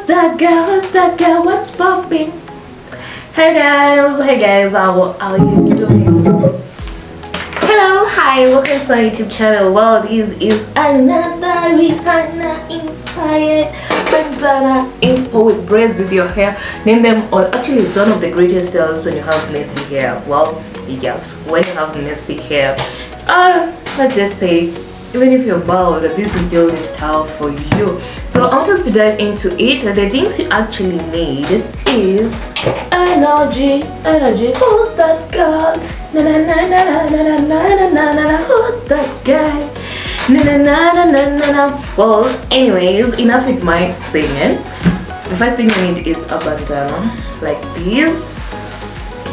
Who's that girl? What's popping? Hey guys, how are you doing? Hello, hi, welcome to our YouTube channel. Well, this is another Rihanna-Inspired Bandana Hairstyle with braids with your hair. Name them all. Actually, it's one of the greatest styles when you have messy hair. Well, yes, when you have messy hair. Let's just say, even if you're bald, this is the only style for you. So I want us to dive into it. The things you actually need is energy. Who's that girl? Na na na na na na na na. Who's that guy? Na na na na na na. Well, anyways, enough with my singing. The first thing you need is a bandana like this.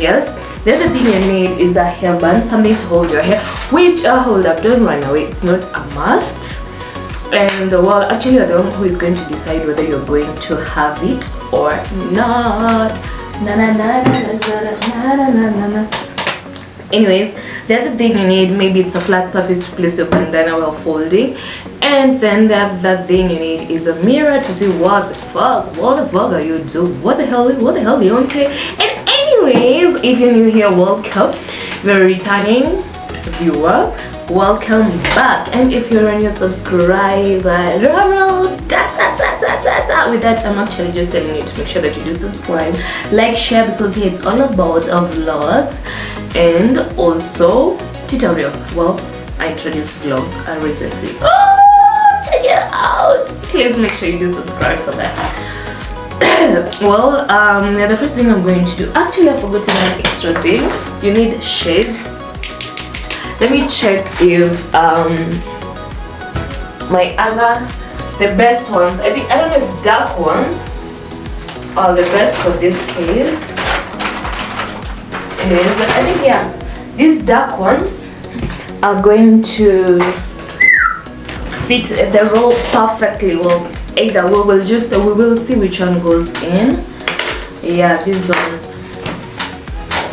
Yes. The other thing you need is a hairband, something to hold your hair, which hold up, don't run away, it's not a must. And well, actually you're the one who is going to decide whether you're going to have it or not. Na na na na na na na na na. Anyways, the other thing you need, maybe it's a flat surface to place your bandana while folding, and then that thing you need is a mirror to see what the fuck are you doing, what the hell Deontay. And anyways, if you're new here, welcome. If you're a returning viewer, welcome back. And if you're a new subscriber, drumrolls, with that, I'm actually just telling you to make sure that you do subscribe, like, share, because here it's all about vlogs and also tutorials. Well, I introduced vlogs recently. Oh, check it out. Please make sure you do subscribe for that. Well, the first thing I'm going to do, actually I forgot to do an extra thing. You need shades. Let me check if the best ones, I don't know if dark ones are the best for this case. Anyways, but I think yeah, these dark ones are going to fit the roll perfectly. Well, either we will see which one goes in. Yeah, these ones.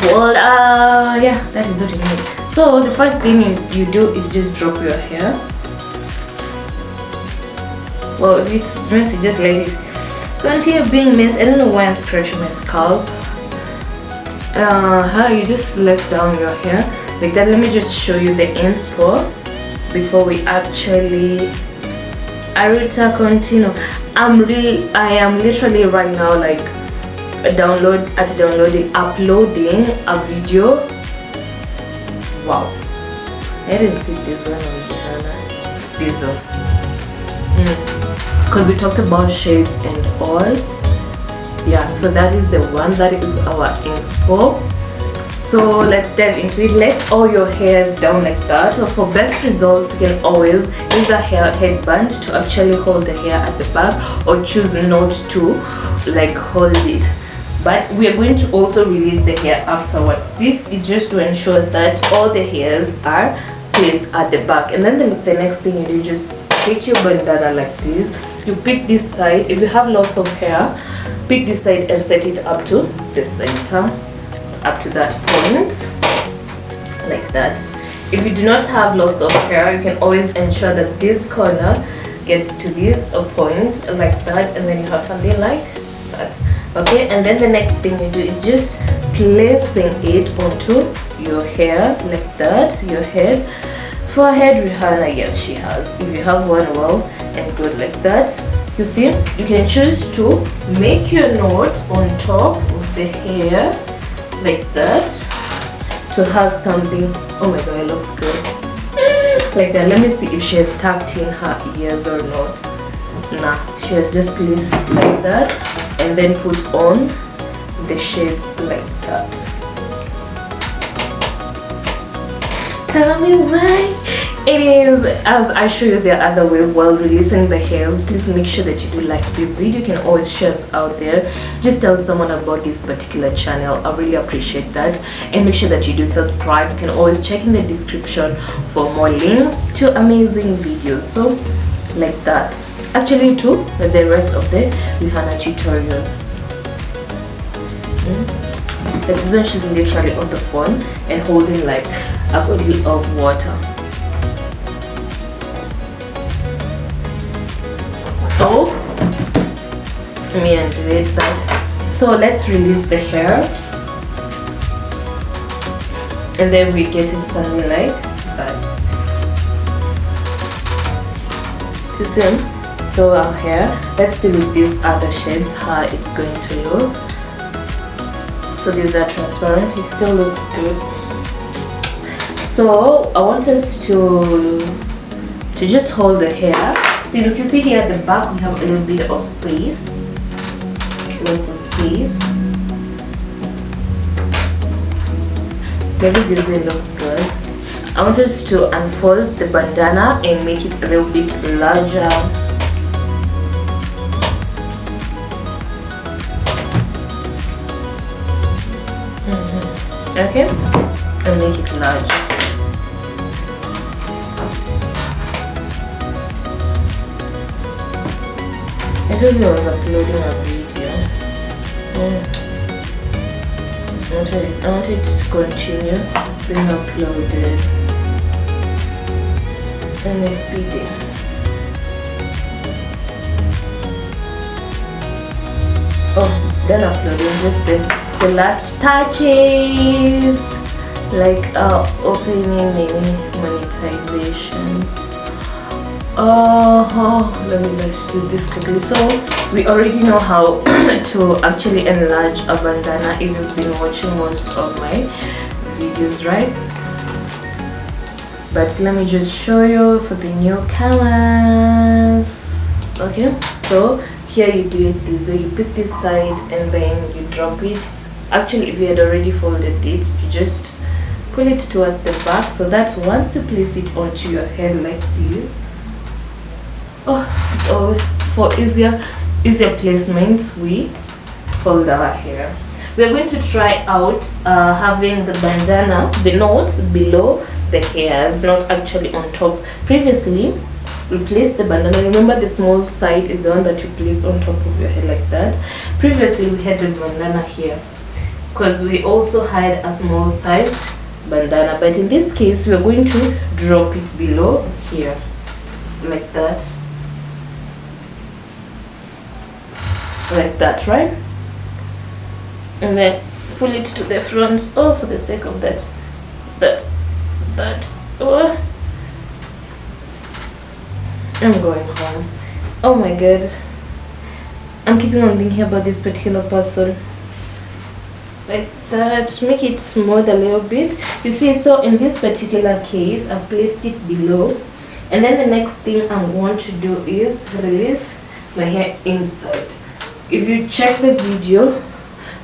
Well, yeah, that is what you need. So the first thing you do is just drop your hair. Well, if it's messy, just let it continue being messy. I don't know why I'm scratching my scalp. You just let down your hair like that. Let me just show you the inspo before we actually continue. I am literally right now like uploading a video. Wow, I didn't see this one on Rihanna. This one, because we talked about shades and all. Yeah, so that is the one, that is our inspo. So let's dive into it. Let all your hairs down like that. So for best results, you can always use a headband to actually hold the hair at the back, or choose not to like hold it. But we are going to also release the hair afterwards. This is just to ensure that all the hairs are placed at the back. And then the next thing you do, just take your bandana like this. You pick this side. If you have lots of hair, pick this side and set it up to the center, up to that point, like that. If you do not have lots of hair, you can always ensure that this corner gets to this point, like that, and then you have something like that. Okay, and then the next thing you do is just placing it onto your hair like that. Your head, forehead, Rihanna, yes, she has. If you have one, well and good, like that. You see, you can choose to make your knot on top of the hair like that to have something. Oh my god, it looks good. Like that. Let me see if she has tucked in her ears or not. Nah, she has just placed like that and then put on the shades like that. Tell me why. It is, as I show you the other way while releasing the hairs. Please make sure that you do like this video. You can always share us out there. Just tell someone about this particular channel. I really appreciate that. And make sure that you do subscribe. You can always check in the description for more links to amazing videos. So like that. Actually too, the rest of the Rihanna tutorials. The reason she's literally on the phone and holding like a bottle of water. So me and do it. But so let's release the hair, and then we get in something like that. To see? So our hair, let's see with these other shades how it's going to look. So these are transparent, it still looks good. So I want us to just hold the hair. Since you see here at the back we have a little bit of space, lots of space. Maybe this way looks good. I want us to unfold the bandana and make it a little bit larger. Okay, and make it large. I told you I was uploading a video. I wanted to continue being uploaded and every day. Oh, it's done uploading, just the last touches, like opening maybe monetization. Let me just do this quickly. So we already know how to actually enlarge a bandana if you've been watching most of my videos, right? But let me just show you for the newcomers. Okay, so here you do it this way. You put this side and then you drop it. Actually, if you had already folded it, you just pull it towards the back, so that once you place it onto your head like this, it's all for easier placements. We hold our hair. We are going to try out having the bandana, the knots below the hairs, not actually on top. Previously we placed the bandana, remember the small side is the one that you place on top of your head like that. Previously we had the bandana here because we also had a small sized bandana, but in this case we are going to drop it below here like that, right, and then pull it to the front. For the sake of that I'm going home. Oh my god, I'm keeping on thinking about this particular person. Like that, make it smooth a little bit, you see. So in this particular case I've placed it below, and then the next thing I want to do is release my hair inside. If you check the video,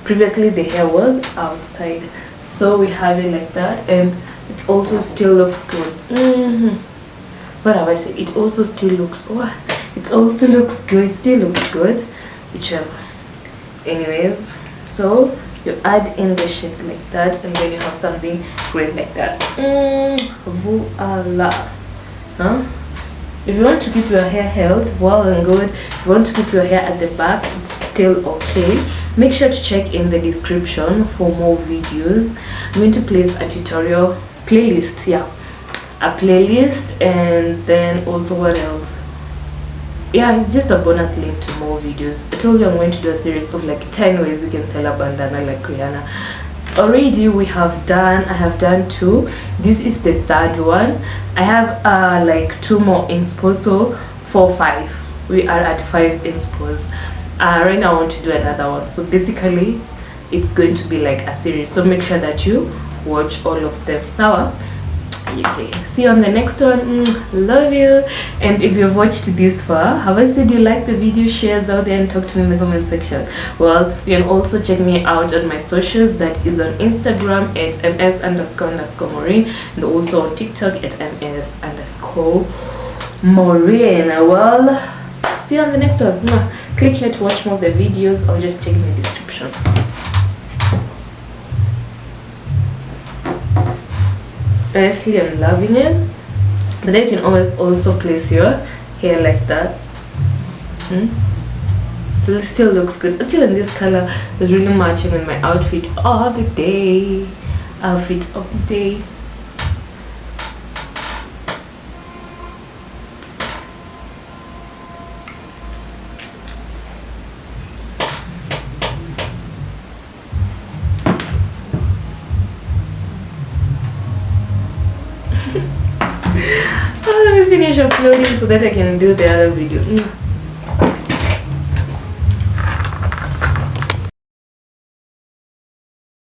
previously the hair was outside, so we have it like that, and it also still looks good. What have I said? It also still looks good. Still looks good, whichever. Anyways, so you add in the shades like that, and then you have something great like that. Voila. If you want to keep your hair held, well and good. If you want to keep your hair at the back, it's still okay. Make sure to check in the description for more videos. I'm going to place a tutorial playlist, a playlist, and then also what else? It's just a bonus link to more videos. I told you I'm going to do a series of like 10 ways you can style a bandana like Rihanna. Already I have done 2. This is the 3rd one. I have like 2 more inspo, so 4, 5. We are at 5 inspos. Right now I want to do another one, so basically it's going to be like a series, so make sure that you watch all of them. Sawa? Okay, see you on the next one. Love you. And if you've watched this far, have I said you like the video? Shares out there and talk to me in the comment section. Well, you can also check me out on my socials. That is on Instagram at ms__Maureen, and also on TikTok at ms_Maureen. Well, see you on the next one. Click here to watch more of the videos. I'll just check in the description. Honestly, I'm loving it. But then you can always also place your hair like that. It still looks good. Actually, in this color is really matching with my outfit of the day. Let me finish uploading so that I can do the other video.